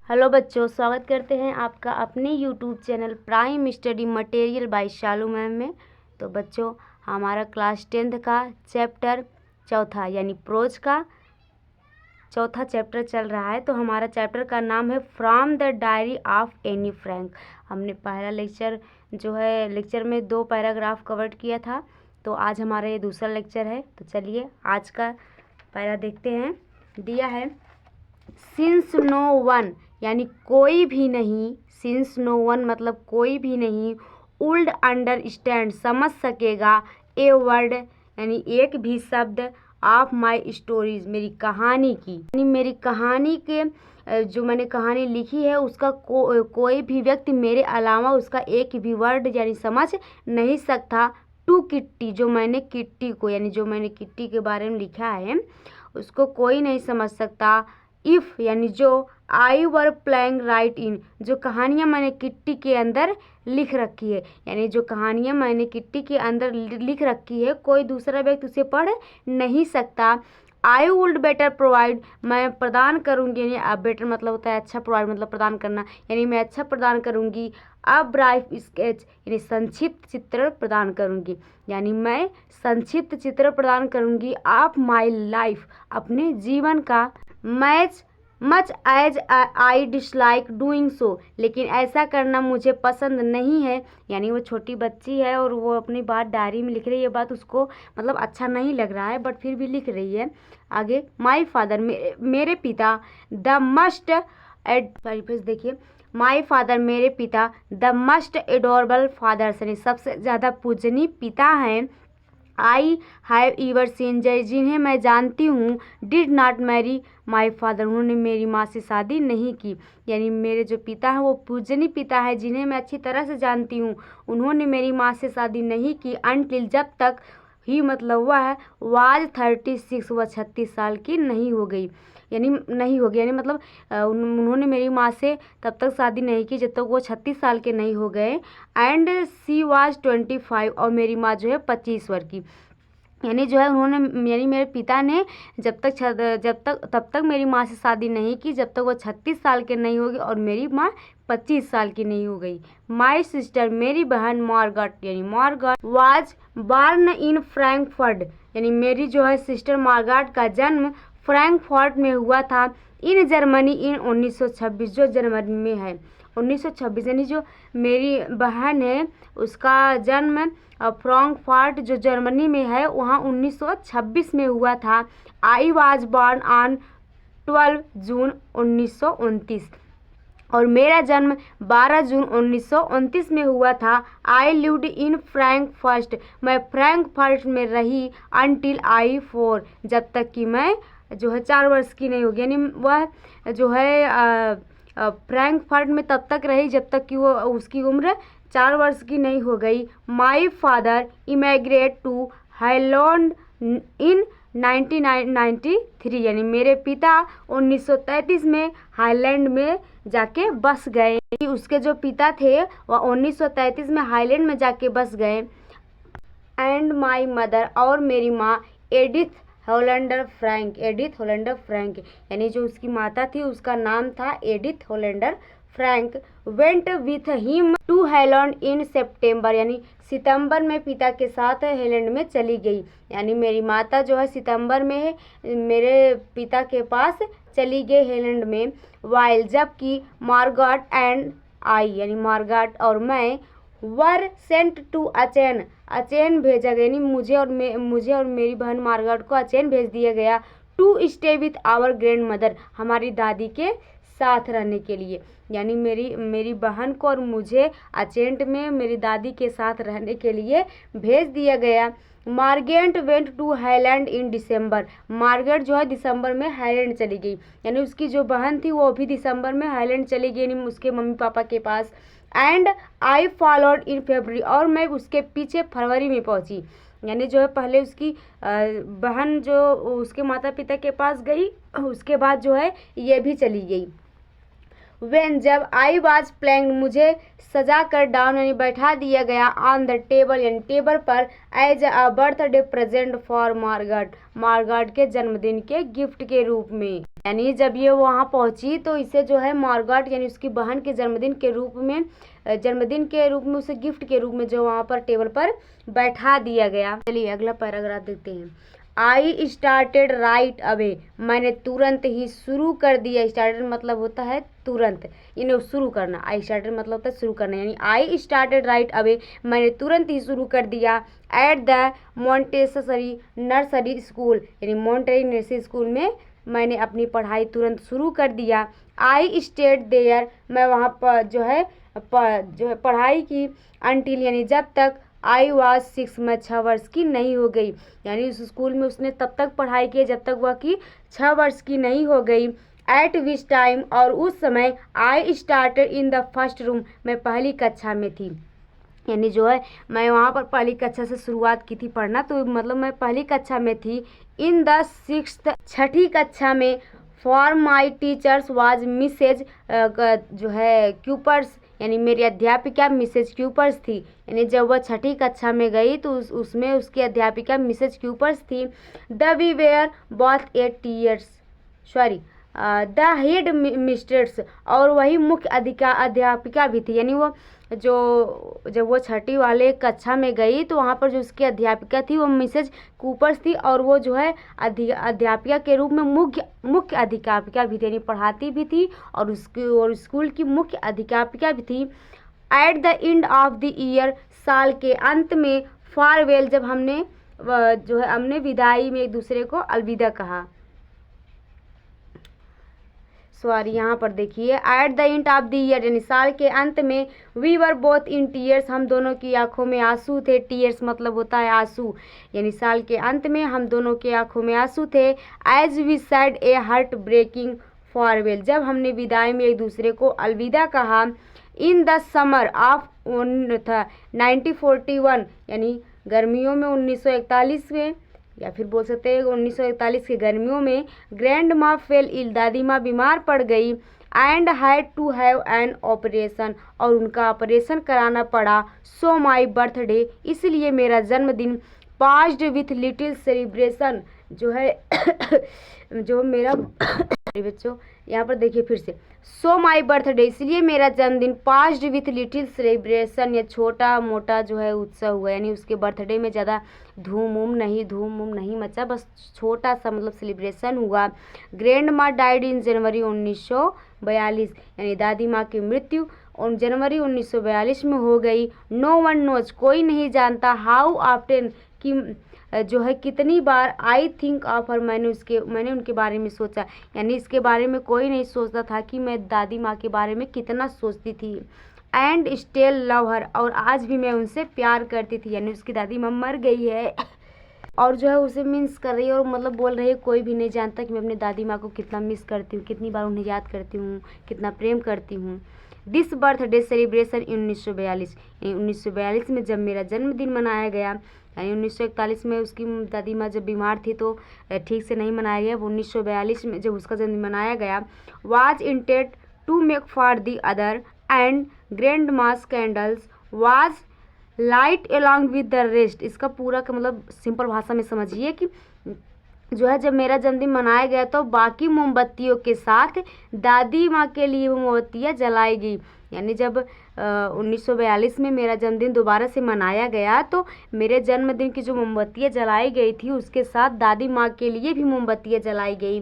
Hello बच्चों, स्वागत करते हैं आपका अपने YouTube channel prime study material by Shalu ma'am में। तो बच्चों, हमारा क्लास 10th का चैप्टर चौथा यानी प्रोज का चौथा चैप्टर चल रहा है। तो हमारा चैप्टर का नाम है from the diary of Anne Frank. हमने पहला लेक्चर में 2 पैराग्राफ कवर किया था। तो आज हमारा ये दूसरा लेक्चर है। तो चलिए आज का पैरा देखते हैं। दिया है सिंस नो वन यानी कोई भी नहीं, सिंस नो वन मतलब कोई भी नहीं, वुड अंडरस्टैंड समझ सकेगा, ए वर्ड यानी एक भी शब्द, ऑफ माई स्टोरीज मेरी कहानी की, यानी मेरी कहानी के जो मैंने कहानी लिखी है उसका कोई भी व्यक्ति मेरे अलावा उसका एक भी वर्ड यानी समझ नहीं सकता। टू किट्टी जो मैंने किट्टी के बारे में लिखा है उसको कोई नहीं समझ सकता। इफ़ यानी जो, आई वर प्लेइंग राइट इन जो कहानियाँ मैंने किट्टी के अंदर लिख रखी है, यानी जो कहानियाँ मैंने किट्टी के अंदर लिख रखी है कोई दूसरा व्यक्ति उसे पढ़ नहीं सकता। आई वुड बेटर प्रोवाइड मैं प्रदान करूँगी, यानी अब बेटर मतलब होता है अच्छा, प्रोवाइड मतलब प्रदान करना, यानी मैं अच्छा प्रदान करूँगी। अब ब्राइफ स्केच यानी संक्षिप्त चित्र प्रदान करूँगी, यानी मैं संक्षिप्त चित्र प्रदान करूँगी। ऑफ माई लाइफ अपने जीवन का। Much as I dislike doing so लेकिन ऐसा करना मुझे पसंद नहीं है, यानी वो छोटी बच्ची है और वो अपनी बात डायरी में लिख रही है। ये बात उसको मतलब अच्छा नहीं लग रहा है बट फिर भी लिख रही है। आगे माई फादर मेरे पिता, द मस्ट देखिए, माई फादर मेरे पिता, द मस्ट एडोरेबल फादर यानी सबसे ज़्यादा पूजनीय पिता हैं। आई हैव ईवर सीन जिन्हें मैं जानती हूँ, did not marry my father उन्होंने मेरी माँ से शादी नहीं की, यानी मेरे जो पिता हैं वो पूजनीय पिता है जिन्हें मैं अच्छी तरह से जानती हूँ, उन्होंने मेरी माँ से शादी नहीं की। अनटिल जब तक, ही मतलब हुआ है, वाज 36 वह 36 साल की नहीं हो गई, यानी मतलब उन्होंने मेरी माँ से तब तक शादी नहीं की जब तक वो 36 साल के नहीं हो गए। एंड सी वाज 25 और मेरी माँ जो है 25 वर्ष की, यानी जो है उन्होंने यानी मेरे पिता ने तब तक मेरी माँ से शादी नहीं की जब तक वो 36 साल के नहीं होगी और मेरी माँ 25 साल की नहीं हो गई। माई सिस्टर मेरी बहन, मार्गरेट यानी Margaret was born in Frankfurt यानी मेरी जो है सिस्टर मार्गरेट का जन्म फ्रैंकफर्ट में हुआ था। इन जर्मनी इन 1926 जो जर्मनी में है 1926, यानी जो मेरी बहन है उसका जन्म फ्रैंकफर्ट जो जर्मनी में है वहाँ 1926 में हुआ था। आई वाज बॉर्न ऑन 12 जून 1929 और मेरा जन्म 12 जून 1929 में हुआ था। आई लिव्ड इन फ्रैंकफर्ट मैं फ्रैंकफर्ट में रही। अनटिल आई 4 जब तक कि मैं जो है 4 वर्ष की नहीं होगी, यानी वह जो है फ्रैंकफर्ट में तब तक रही जब तक कि वो उसकी उम्र 4 वर्ष की नहीं हो गई। My father immigrate to highland in 1993 यानी मेरे पिता 1933 में हाईलैंड में जाके बस गए। उसके जो पिता थे वह 1933 में हाईलैंड में जाके बस गए। एंड माई मदर और मेरी माँ एडिथ होलैंडर फ्रैंक यानी जो उसकी माता थी उसका नाम था Edith Hollander Frank. Went with him to highland in सितंबर यानी सितंबर में पिता के साथ हाईलैंड में चली गई, यानी मेरी माता जो है सितंबर में मेरे पिता के पास चली गई हाईलैंड में। वाइल जबकि मार्गरेट एंड आई यानी मार्गरेट और मैं वर सेंट टू अचेन भेजा गया, यानी मुझे और मेरी बहन मार्गरेट को अचेन भेज दिया गया। To stay with our grandmother हमारी दादी के साथ रहने के लिए, यानी मेरी बहन को और मुझे अचेंट में मेरी दादी के साथ रहने के लिए भेज दिया गया। Margaret went to highland in December Margaret जो है दिसंबर में हाईलैंड चली गई, यानी उसकी जो बहन थी वो भी दिसंबर में हाईलैंड चली गई, यानी उसके मम्मी पापा के पास। एंड आई फॉलोड इन फरवरी और मैं उसके पीछे फरवरी में पहुंची, यानी जो है पहले उसकी बहन जो उसके माता पिता के पास गई उसके बाद जो है ये भी चली गई। व्हेन जब आई वाज प्लैंक्ड मुझे सजा कर डाउन यानी बैठा दिया गया ऑन द टेबल यानी टेबल पर as a birthday present for Margaret, Margaret के जन्मदिन के गिफ्ट के रूप में। यानी जब ये वहाँ पहुँची तो इसे जो है मार्गरेट यानी उसकी बहन के जन्मदिन के रूप में उसे गिफ्ट के रूप में जो वहाँ पर टेबल पर बैठा दिया गया। चलिए अगला पैराग्राफ देखते हैं। आई स्टार्टेड राइट अवे, मैंने तुरंत ही शुरू कर दिया। स्टार्टेड मतलब होता है तुरंत, यानी शुरू करना। आई स्टार्टेड मतलब होता है शुरू करना, यानी आई स्टार्टेड राइट अवे, मैंने तुरंत ही शुरू कर दिया। At the Montessori nursery school, यानी मोंटेसरी नर्सरी स्कूल में मैंने अपनी पढ़ाई तुरंत शुरू कर दिया। आई स्टेड देयर, मैं वहाँ पर जो है पढ़ाई की। अनटिल यानी जब तक आई वाज 6, मैं 6 वर्ष की नहीं हो गई। यानी उस स्कूल में उसने तब तक पढ़ाई की जब तक वह की 6 वर्ष की नहीं हो गई। एट विच टाइम, और उस समय I started in the first room, मैं पहली कक्षा में थी। यानी जो है मैं वहाँ पर पहली कक्षा से शुरुआत की थी पढ़ना, तो मतलब मैं पहली कक्षा में थी। इन द 6th, छठी कक्षा में। For my teachers was Mrs, जो है क्यूपर्स, यानी मेरी अध्यापिका मिसेज क्यूपर्स थी। यानी जब वह छठी कक्षा में गई तो उसमें उसकी अध्यापिका मिसेज क्यूपर्स थी। The we were both 8 years, sorry the headmistress, और वही मुख्य अध्यापिका भी थी। यानी वो जब वो छठी वाले कक्षा में गई तो वहाँ पर जो उसकी अध्यापिका थी वो मिसेज कूपर्स थी, और वो जो है अध्यापिका के रूप में मुख्य अध्यापिका भी थी, यानी पढ़ाती भी थी और स्कूल की मुख्य अध्यापिका भी थी। Eight the end of the year, साल के अंत में। फारवेल, जब हमने विदाई में एक दूसरे को अलविदा कहा। सॉरी, यहाँ पर देखिए at the end of the year, यानी साल के अंत में। We were both in tears, हम दोनों की आंखों में आंसू थे। टीयर्स मतलब होता है आंसू, यानी साल के अंत में हम दोनों की आंखों में आंसू थे। As we said a heartbreaking farewell, जब हमने विदाई में एक दूसरे को अलविदा कहा। इन द समर ऑफ 1941, यानी गर्मियों में 1941 में, या फिर बोल सकते हैं 1941 के गर्मियों में। ग्रैंड माँ फेल इल, दादी माँ बीमार पड़ गई। And had to have an operation, और उनका ऑपरेशन कराना पड़ा। सो माई बर्थडे, इसलिए मेरा जन्मदिन। पास्ड विथ लिटिल सेलिब्रेशन, जो है जो मेरा बच्चों यहाँ पर देखिए फिर से। सो माई बर्थडे, इसलिए मेरा जन्मदिन। पास्ड विथ लिटिल सेलिब्रेशन, या छोटा मोटा जो है उत्सव हुआ, यानी उसके बर्थडे में ज़्यादा धूम उम नहीं मचा, बस छोटा सा मतलब सेलिब्रेशन हुआ। ग्रैंड माँ डाइड इन जनवरी 1942, यानी दादी माँ की मृत्यु जनवरी 1942 में हो गई। नो वन नोज, कोई नहीं जानता। हाउ ऑफ्टन, कि जो है कितनी बार। आई थिंक ऑफ हर, मैंने उनके बारे में सोचा, यानी इसके बारे में कोई नहीं सोचता था कि मैं दादी माँ के बारे में कितना सोचती थी। एंड स्टिल लव हर, और आज भी मैं उनसे प्यार करती थी। यानी उसकी दादी माँ मर गई है और जो है उसे मिस कर रही है, और मतलब बोल रही है कोई भी नहीं जानता कि मैं अपनी दादी माँ को कितना मिस करती हूँ, कितनी बार उन्हें याद करती हूँ, कितना प्रेम करती हूँ। दिस बर्थडे सेलिब्रेशन 1942, 1942 में जब मेरा जन्मदिन मनाया गया। यानी 1941 में उसकी दादी माँ जब बीमार थी तो ठीक से नहीं मनाया गया। 1942 में जब उसका जन्मदिन मनाया गया। Was intended to make for the other and grand mass candles was light along with the rest. इसका पूरा का मतलब सिंपल भाषा में समझिए कि जो है जब मेरा जन्मदिन मनाया गया तो बाकी मोमबत्तियों के साथ दादी माँ के लिए मोमबत्तियाँ जलाई गई। यानी जब 1942 में मेरा जन्मदिन दोबारा से मनाया गया तो मेरे जन्मदिन की जो मोमबत्तियाँ जलाई गई थी उसके साथ दादी माँ के लिए भी मोमबत्तियाँ जलाई गई।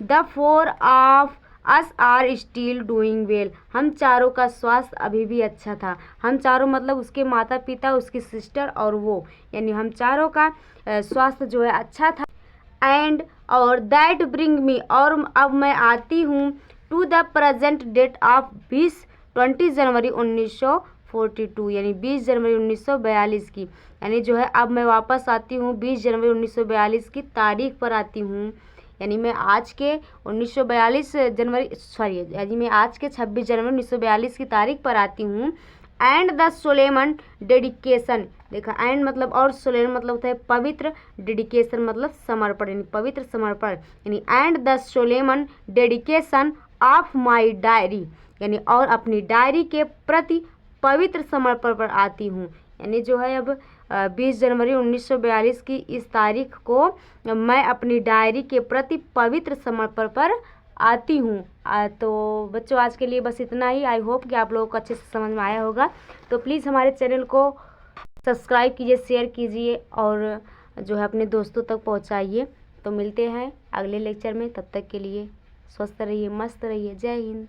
The 4 of us are still doing well, हम चारों का स्वास्थ्य अभी भी अच्छा था। हम चारों मतलब उसके माता पिता, उसकी सिस्टर और वो, यानी हम चारों का स्वास्थ्य जो है अच्छा था। एंड और दैट ब्रिंग मी, और अब मैं आती हूँ to the present date of 20 January 1942, यानी 20 जनवरी 1942 की। यानी जो है अब मैं वापस आती हूँ 20 जनवरी 1942 की तारीख पर आती हूँ। यानी मैं आज के 26 जनवरी 1942 की तारीख पर आती हूँ। एंड द सोलेमन डेडिकेशन, देखा एंड मतलब और सोलेमन मतलब होता है पवित्र, डेडिकेशन मतलब समर्पण, यानी पवित्र समर्पण। यानी and the solemn dedication of my diary, यानी और अपनी डायरी के प्रति पवित्र समर्पण पर आती हूँ। यानी जो है अब 20 जनवरी 1942 की इस तारीख को मैं अपनी डायरी के प्रति पवित्र समर्पण पर आती हूँ। तो बच्चों आज के लिए बस इतना ही। आई होप कि आप लोगों को अच्छे से समझ में आया होगा। तो प्लीज़ हमारे चैनल को सब्सक्राइब कीजिए, शेयर कीजिए और जो है अपने दोस्तों तक पहुँचाइए। तो मिलते हैं अगले लेक्चर में, तब तक के लिए स्वस्थ रहिए, मस्त रहिए। जय हिंद।